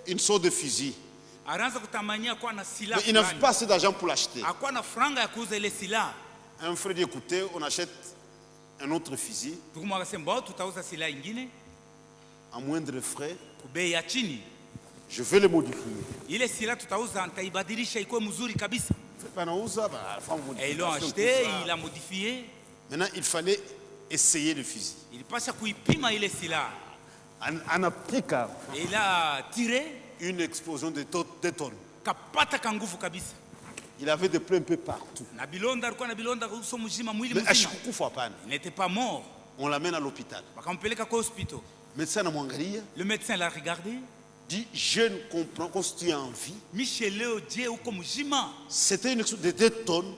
une sorte de fusil. Mais il n'a pas assez d'argent pour l'acheter. Un frère dit, écoutez, on achète un autre fusil à moindre frais. Je vais le modifier. Et ils l'ont acheté, il l'a modifié. Maintenant, il fallait essayer le fusil. Il a tiré une explosion de 2 tonnes. Il avait des plaies un peu partout. Mais il n'était pas mort. On l'amène à l'hôpital. Le médecin l'a regardé. Dit, je ne comprends pas si tu es en vie. C'était une explosion de 2 tonnes.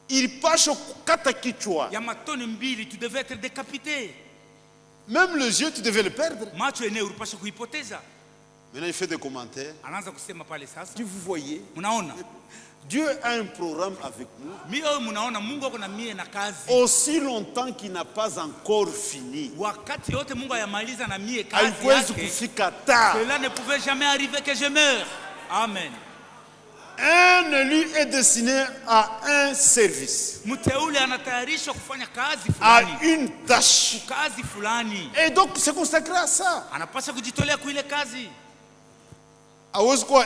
Il passe au katakichwa. Tu devais être décapité. Même les yeux, tu devais le perdre. Maintenant, il fait des commentaires. Si vous voyez, Dieu a un programme avec nous. Aussi longtemps qu'il n'a pas encore fini. Cela ne pouvait jamais arriver que je meure. Amen. Un élu est destiné à un service, à une tâche. Et donc, c'est consacré à ça.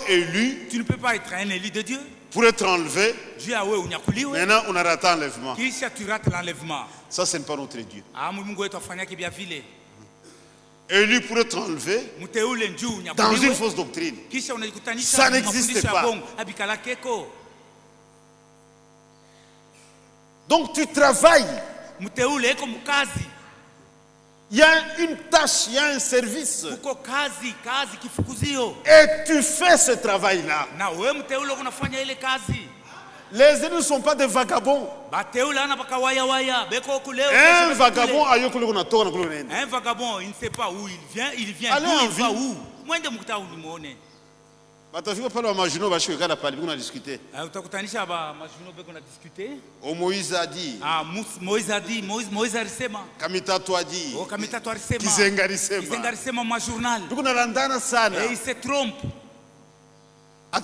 Élu, tu ne peux pas être un élu de Dieu. Pour être enlevé, maintenant on a raté l'enlèvement. Ça, ce n'est pas notre Dieu. Élu pour être enlevé dans une fausse doctrine. Ça n'existe pas. Donc tu travailles. Il y a une tâche, il y a un service. Et tu fais ce travail-là. Les élus ne sont pas des vagabonds. Un vagabond, il ne sait pas où il vient d'où il va où. Moïse a dit. Moïse a dit. Kamitato a dit. Et il se trompe. Mais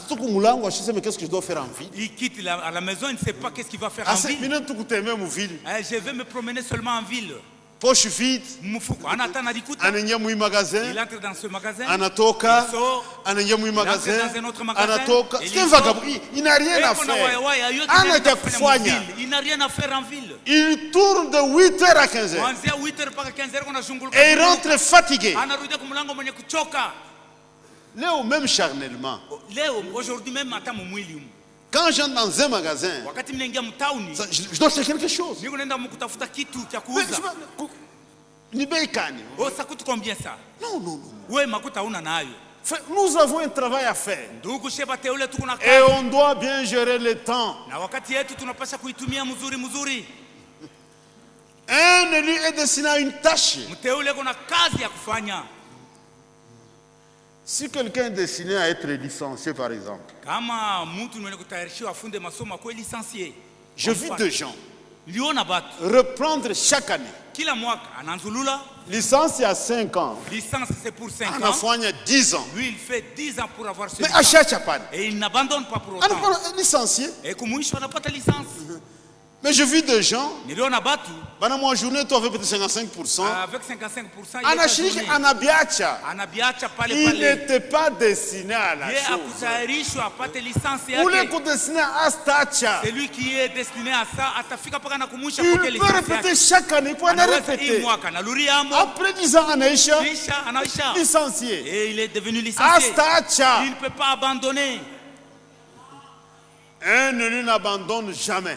qu'est-ce que je dois faire en ville? Il quitte la maison, il ne sait pas qu'est-ce qu'il va faire en ville. Je vais me promener seulement en ville. Poche vide. Il entre dans ce magasin. Anatoka. Il sort. Il entre dans un autre magasin. C'est un vagabond. Il n'a rien à faire. Il n'a rien à faire en ville. Il tourne de 8h à 15h. Et il rentre fatigué. Léo, même charnellement. Aujourd'hui même, quand j'entre dans un magasin, je dois acheter quelque chose. Ça coûte combien ça? Non. Nous avons un travail à faire. Et on doit bien gérer le temps. Un élu est destiné à une tâche. Si quelqu'un est destiné à être licencié, par exemple, je vis 2 gens reprendre chaque année. Licence, il y a 5 ans. Licence, c'est pour 5 ans. Il y a 10 ans. Lui, il fait 10 ans pour avoir ce licence. Et il n'abandonne pas pour autant. Licencié. Et comme on n'a pas de licence. Mais je vis de gens. Pendant ma journée, tu avais peut-être 55%. Avec 55%, il n'était pas destiné à la chose. C'est lui qui est destiné à ça. Il peut répéter chaque année. Il peut répéter. Après 10 ans, licencié. Et il est devenu licencié. Il ne peut pas abandonner. Un élu n'abandonne jamais.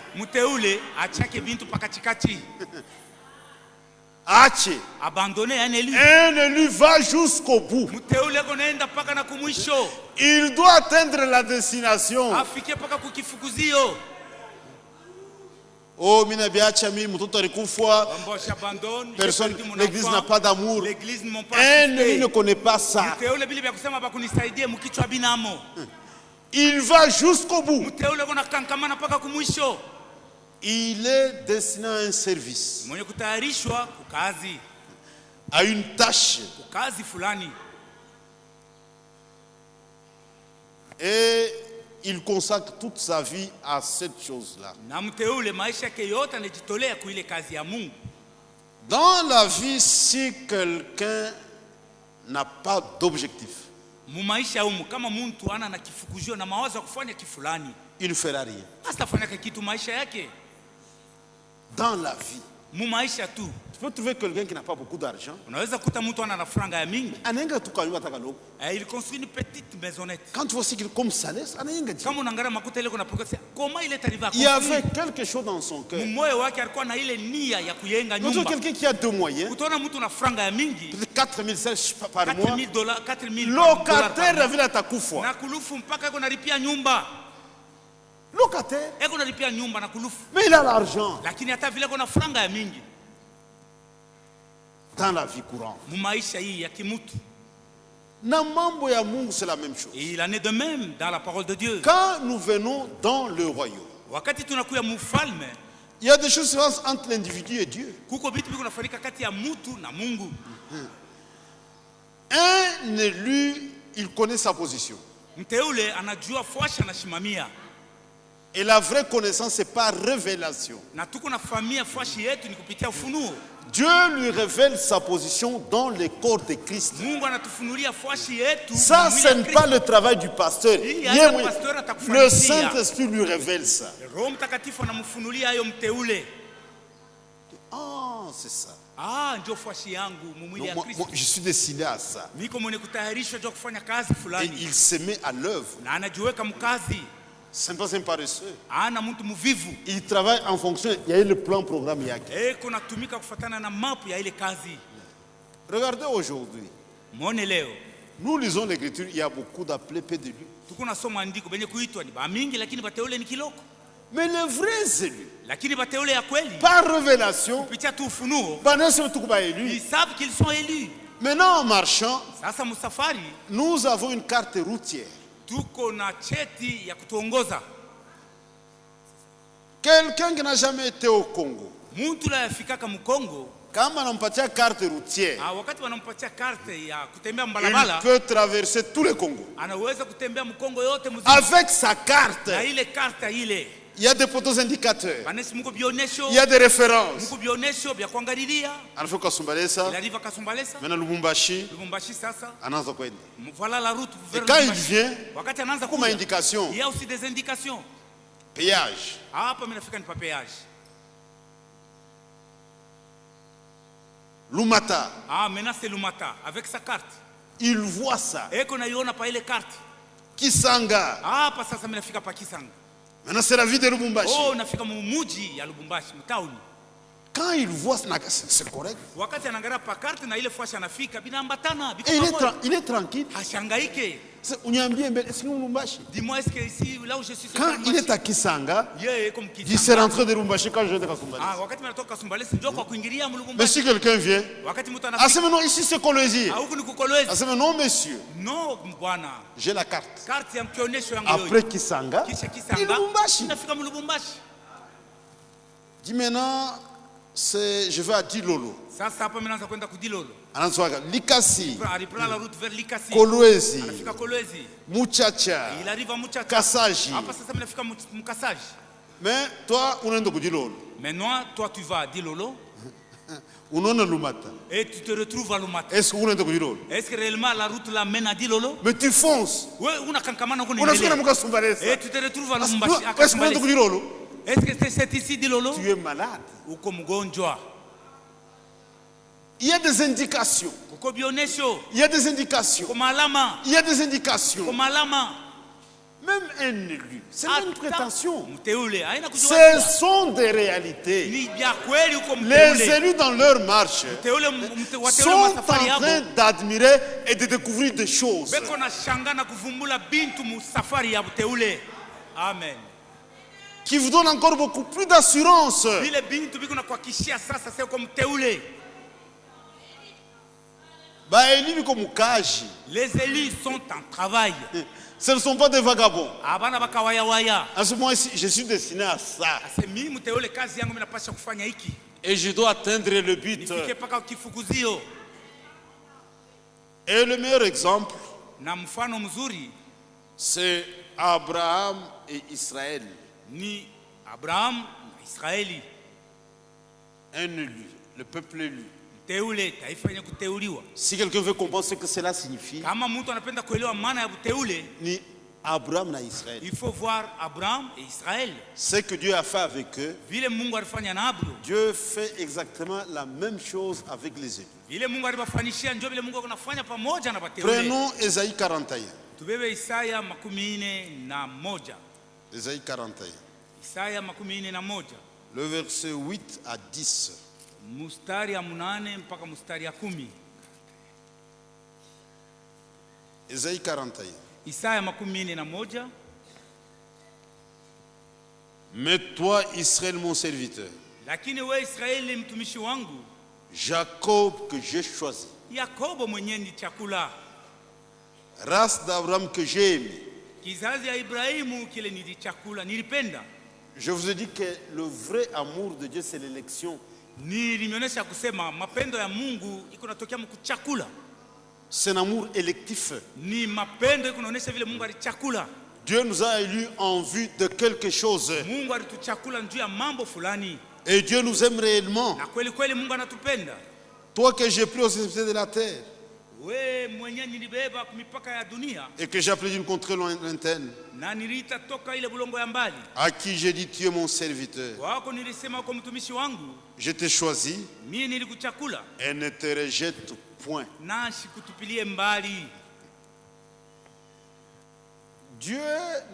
Abandonner un élu. Un élu va jusqu'au bout. Il doit atteindre la destination. Oh, personne, l'église n'a pas d'amour. Un élu ne connaît pas ça. Il va jusqu'au bout. Il est destiné à un service, à une tâche. Et il consacre toute sa vie à cette chose-là. Dans la vie, si quelqu'un n'a pas d'objectif, il ne fera rien. Dans la vie, tu peux trouver quelqu'un qui n'a pas beaucoup d'argent. Il construit une petite maisonnette. Quand tu vois ce qu'il comme salaire, il y avait quelque chose dans son cœur. Tu vois quelqu'un qui a 2 moyens, peut-être 4 000 par mois, locataire la ville à Takufwa. Locataire, mais il a l'argent. Dans la vie courante, c'est la même chose. Et il en est de même dans la parole de Dieu. Quand nous venons dans le royaume, il y a des choses entre l'individu et Dieu. Un élu, il connaît sa position. Et la vraie connaissance, c'est par révélation. Dieu lui révèle sa position dans le corps de Christ. Ça, ce n'est pas le travail du pasteur. Le Saint-Esprit lui révèle ça. Ah, c'est ça. Donc, moi, je suis destiné à ça. Et il se met à l'œuvre. Ce n'est pas un paresseux. Il travaille en fonction. Il y a eu le plan, programme. Regardez aujourd'hui. Nous lisons l'Écriture. Il y a beaucoup d'appelés peu d'élus. Mais les vrais élus, par révélation, ils savent qu'ils sont élus. Maintenant en marchant, nous avons une carte routière. Quelqu'un qui n'a jamais été au Congo, quand on a carte routière, il peut traverser tout le Congo. Avec sa carte, il y a des poteaux indicateurs, il y a des références. Maintenant Lubumbashi, voilà la route. Et quand il vient, comme indication, il y a aussi des indications. Péage. Lumata. Maintenant c'est Lumata, avec sa carte. Il voit ça. Et qu'on a eu les cartes. Kisanga. Pas ça, ça pas Kisanga. Maintenant c'est la vie de Lubumbashi. Quand il voit ça, c'est correct. Et il est tranquille. Dis-moi, est-ce que ici, là où je suis, quand il est à Kisanga, il s'est rentré de Lubumbashi quand je vais à Kasumbalesa. Mais si quelqu'un vient, c'est maintenant ici c'est Kolwezi. C'est maintenant monsieur. J'ai la carte. Après Kisanga, il est Lubumbashi. Dis maintenant, je vais à Dilolo. Likasi, Kolwezi, Muchacha, Kasaji. Mais toi, on est de Dilolo. Maintenant, toi, tu vas à Dilolo. Et tu te retrouves à Lumata. Est-ce que réellement la route la mène à Dilolo? Mais tu fonces. Oui, et tu te retrouves à Lumbashi. Est-ce que c'est ici Dilolo? Tu es malade. Ou comme Gonjoa. Il y a des indications. Il y a des indications. Il y a des indications. Même un élu, c'est pas une prétention. Ce sont des réalités. Les élus dans leur marche sont en train d'admirer et de découvrir des choses. Amen. Qui vous donnent encore beaucoup plus d'assurance. Les élus sont en travail. Ce ne sont pas des vagabonds. À ce moment-ci, je suis destiné à ça. Et je dois atteindre le but. Et le meilleur exemple, C'est Abraham et Israël. Ni Abraham na Israeli. Un élu, le peuple élu. Teule, taifa yenye kuteuliwa. Si quelqu'un veut comprendre ce que cela signifie, kama mtu anapenda kuelewa maana ya teule, ni Abraham et Israël. Il faut voir Abraham et Israël. Ce que Dieu a fait avec eux, vile Mungu alifanya na Abraham, Dieu fait exactement la même chose avec les élus. Vile Mungu alibafanyishia ndio vile Mungu anafanya pamoja na wateule. Prenons Ésaïe 41. Tubebe Isaya 41. Ésaïe 41. Isaya 41. Le verset 8 à 10. Mustari ya 8 mpaka mustari ya 10. Ésaïe 41. Isaya 41. Mais toi, Israël, mon serviteur, lakini we Israeli mtumishi wangu, Jacob que j'ai choisi, Yakobo mwenye ni chakula, race d'Abraham que j'ai aimé, kizazi ya Ibrahimu kile ni chakula nilipenda. Je vous ai dit que le vrai amour de Dieu c'est l'élection. Nilionyesha kusema mapendo ya Mungu iko natokea mkuchakula. C'est un amour électif. Ni mapendo iko naonesha vile Mungu alichakula. Dieu nous a élus en vue de quelque chose. Mungu alituchakula njoo ya mambo fulani. Et Dieu nous aime réellement. Na kweli kweli Mungu anatupenda. Toi que j'ai pris aux extrémités de la terre. We mwenye nilibeba kumipaka ya dunia. Et que j'ai appelé d'une contrée lointaine. Na nilita toka ile bulongo ya mbali. À qui j'ai dit tu es mon serviteur. Wako nilisema kwa mtumishi wangu. Je t'ai choisi. Mimi nilikuchakula. Et ne te rejette point. Na sikutupilie mbali. Dieu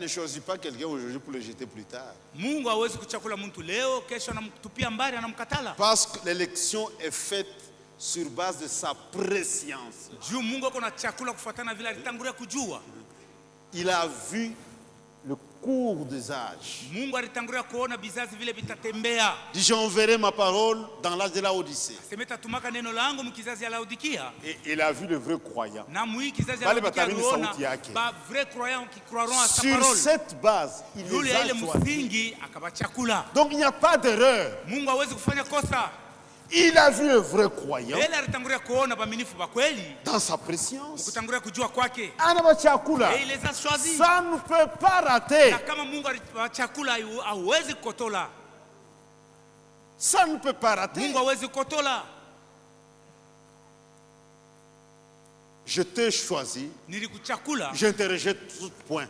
ne choisit pas quelqu'un aujourd'hui pour le jeter plus tard. Mungu hawezi kuchakula mtu leo kesho anamtupia mbali anamkatala. Parce que l'élection est faite sur base de sa prescience. Juu Mungu akona chakula kufuatana vile alitangulia kujua. Il a vu le cours des âges. Mungu alitangulia kuona bizazi vile vitatembea. Dit j'enverrai ma parole dans l'âge de la Odyssée. Semeta tumaka neno langu mkizazi ya Laodikia. Et il a vu le vrai croyant. Na mui kizazi ya Laodikia ba vrai croyant qui croiront à sa parole. Sur cette base, il les a choisis. Donc il n'y a pas d'erreur. Mungu hawezi kufanya kosa. Il a vu le vrai croyant dans sa préscience. Ça ne peut pas rater. Ça ne peut pas rater. Je t'ai choisi. Je ne te rejette tout point.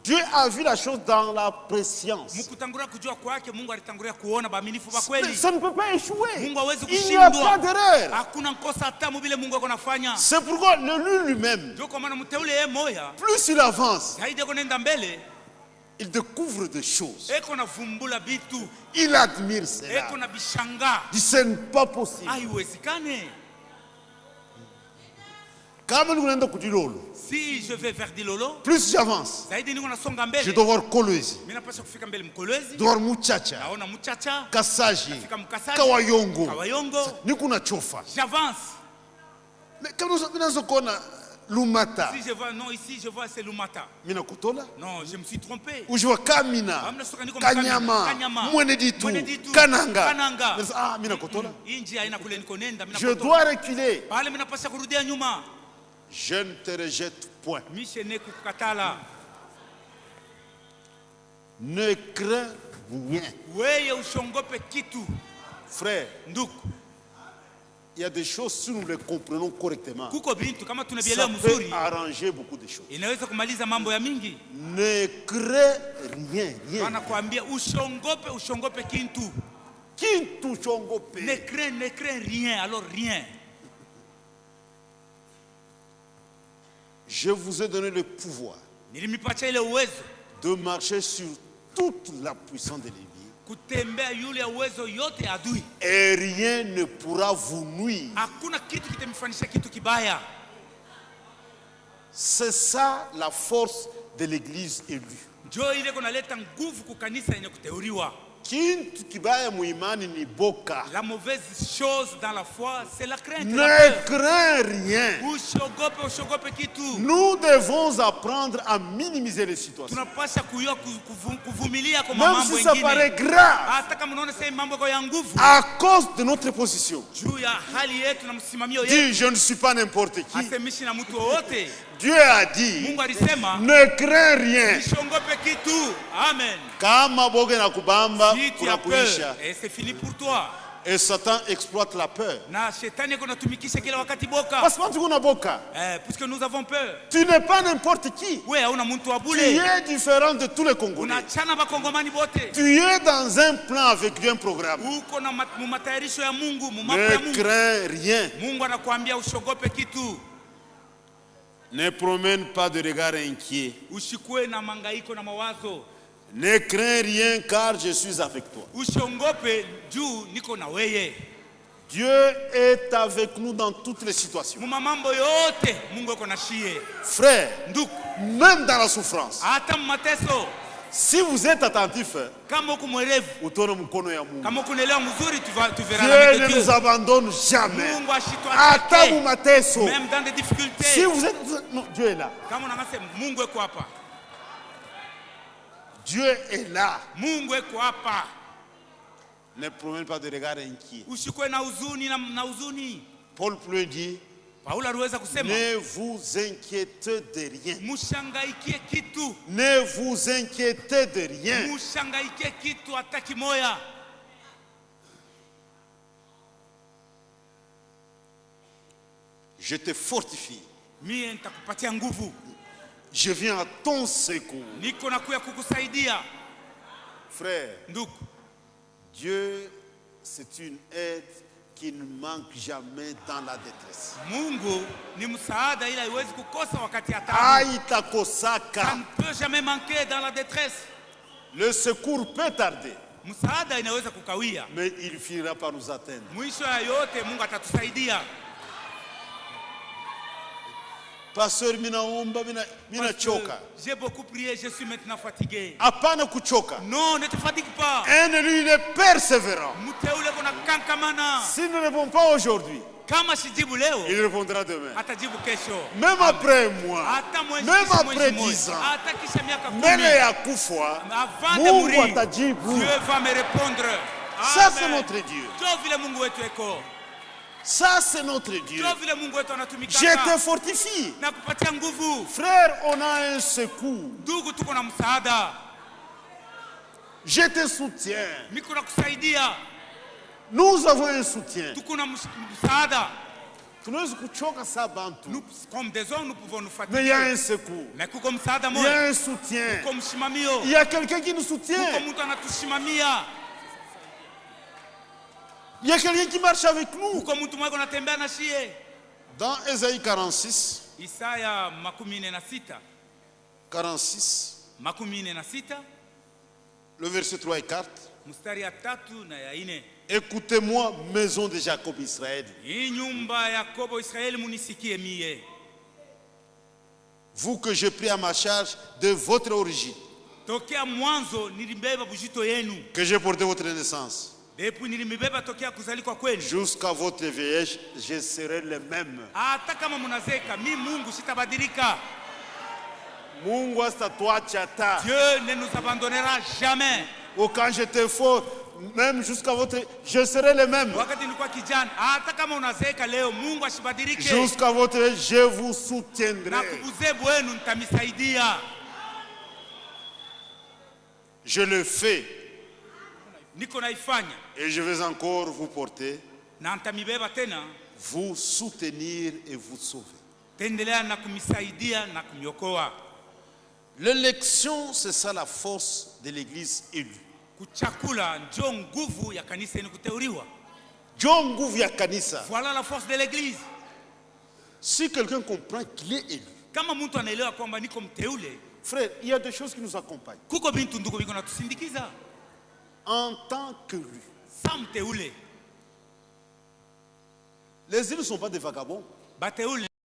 Dieu a vu la chose dans la prescience. Ça ne peut pas échouer. Il n'y a pas d'erreur. C'est pourquoi l'élu lui-même, plus il avance, il découvre des choses. Il admire cela. Il dit ce n'est pas possible. Si je vais vers Dilolo, plus j'avance, je dois voir Kolwezi, je dois voir Muchacha, Kasaji, Kawayongo, Nikuna Chofa. J'avance. Mais comme nous sommes Lumata. Si je vois, non, ici je vois c'est Lumata. Non, je me suis trompé. Ou je vois Kamina, Kanyama, Mweneditu, Kananga. Ah, je dois reculer. Je ne te rejette point. Ne crains rien. Frère, il y a des choses, si nous les comprenons correctement, ça peut arranger beaucoup de choses. Ne crains rien. Ne crains rien, alors rien. Je vous ai donné le pouvoir de marcher sur toute la puissance de l'ennemi. Et rien ne pourra vous nuire. C'est ça la force de l'église élue. La mauvaise chose dans la foi, c'est la crainte. Ne crains rien. Nous devons apprendre à minimiser les situations. Même si ça paraît grave, à cause de notre position. Dis, je ne suis pas n'importe qui. Dieu a dit, ne crains rien. Amen. Si tu as peur, et c'est fini pour toi. Et Satan exploite la peur. Puisque nous avons peur. Tu n'es pas n'importe qui. Tu es différent de tous les Congolais. Tu es dans un plan avec Dieu, un programme. Ne crains rien. Ne promène pas de regard inquiet. Ne crains rien car je suis avec toi. Dieu est avec nous dans toutes les situations. Frère, même dans la souffrance, si vous êtes attentif, Dieu ne nous abandonne jamais. Même dans des difficultés. Si vous êtes... Non, Dieu est là. Dieu est là. Ne promène pas de regard inquiet. Paul peut dire, ne vous inquiétez de rien. Ne vous inquiétez de rien. Je te fortifie. Je viens à ton secours. Frère, Dieu, c'est une aide qui ne manque jamais dans la détresse. Ça ne peut jamais manquer dans la détresse. Le secours peut tarder, mais il finira par nous atteindre. Pasteur, j'ai beaucoup prié, je suis maintenant fatigué. Non, ne te fatigue pas. Un élu, il est persévérant. S'il ne répond pas aujourd'hui, il répondra demain. Même après moi, même après 10 ans, même Yakoufoua, Dieu va me répondre. Ça, c'est notre Dieu. Ça, c'est notre Dieu. Je te fortifie. Frère, on a un secours. Je te soutiens. Nous avons un soutien. Comme des hommes, nous pouvons nous fatiguer. Mais il y a un secours. Il y a un soutien. Il y a quelqu'un qui nous soutient. Il y a quelqu'un qui marche avec nous. Dans Ésaïe 46, 46, le verset 3 et 4. Écoutez-moi, maison de Jacob Israël. Vous que j'ai pris à ma charge de votre origine, que j'ai porté votre naissance. Jusqu'à votre vieillesse, je serai le même. Dieu ne nous abandonnera jamais. Ou quand j'étais fort, même jusqu'à votre... Je serai le même. Jusqu'à votre... Je vous soutiendrai. Je le fais. Et je vais encore vous porter, vous soutenir et vous sauver. L'élection, c'est ça la force de l'église élue. Voilà la force de l'église. Si quelqu'un comprend qu'il est élu, frère, il y a des choses qui nous accompagnent. En tant qu'élu, les élus ne sont pas des vagabonds.